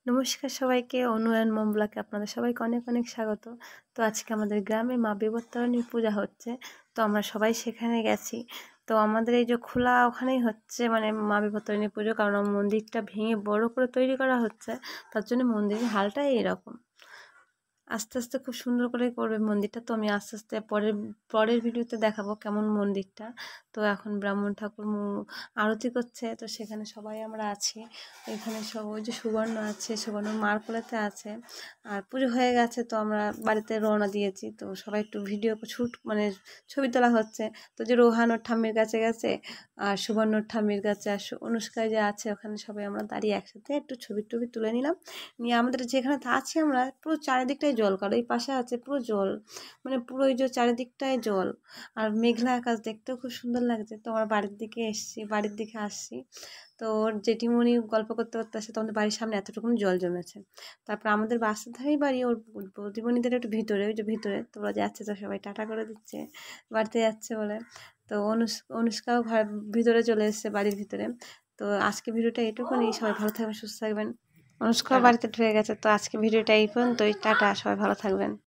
নমস্কার সবাইকে, অনুয়ান মম ব্লগে আপনাদের সবাইকে অনেক অনেক স্বাগত। তো আজকে আমাদের গ্রামে মা বিপত্তারিণীর পূজা হচ্ছে, তো আমরা সবাই সেখানে গেছি। তো আমাদের এই যে খোলা ওখানেই হচ্ছে মানে মা বিপত্তারিণীর পুজো, কারণ মন্দিরটা ভেঙে বড় করে তৈরি করা হচ্ছে, তার জন্য মন্দিরের হালটা এইরকম। আস্তে আস্তে খুব সুন্দর করে করবে মন্দিরটা, তো আমি আস্তে আস্তে পরের পরের ভিডিওতে দেখাবো কেমন মন্দিরটা। তো এখন ব্রাহ্মণ ঠাকুর আরতি করছে, তো সেখানে সবাই আমরা আছি। এখানে সব ওই যে সুবর্ণ আছে, সুবর্ণ মার কোলেতে আছে। আর পুজো হয়ে গেছে, তো আমরা বাড়িতে রওনা দিয়েছি। তো সবাই একটু ভিডিও শ্যুট মানে ছবি তোলা হচ্ছে। তো যে রোহান ওর ঠাম্মির কাছে গেছে, আর সুবর্ণর ঠাম্মির কাছে, আর অনুষ্কায় যে আছে ওখানে সবাই আমরা দাঁড়িয়ে একসাথে একটু ছবি টবি তুলে নিলাম। নিয়ে আমাদের যেখানে আছি আমরা পুরো চারিদিকটাই জল, কারণ এই পাশে আছে পুরো জল, মানে পুরো ওই যে চারিদিকটায় জল। আর মেঘলা আকাশ দেখতেও খুব সুন্দর লাগছে। তো আমরা বাড়ির দিকে এসছি, বাড়ির দিকে আসছি। তো ওর জেঠিমণি গল্প করতে করতে আসছে, তো আমাদের বাড়ির সামনে এতটুকু জল জমেছে। তারপর আমাদের বাসার ধারেই বাড়ি, ওর প্রতিবন্ধীদের একটু ভিতরে, ওই যে ভিতরে তো ওরা যাচ্ছে, তো সবাই টাটা করে দিচ্ছে বাড়িতে যাচ্ছে বলে। তো অনুষ্কাও ঘর ভিতরে চলে এসেছে, বাড়ির ভিতরে। তো আজকে ভিডিওটা এটুকুনি, সবাই ভালো থাকবেন, সুস্থ থাকবেন। অনুষ্কাও বাড়িতে ঢুকে গেছে। তো আজকে ভিডিওটা এই পর্যন্তই, টাটা, সবাই ভালো থাকবেন।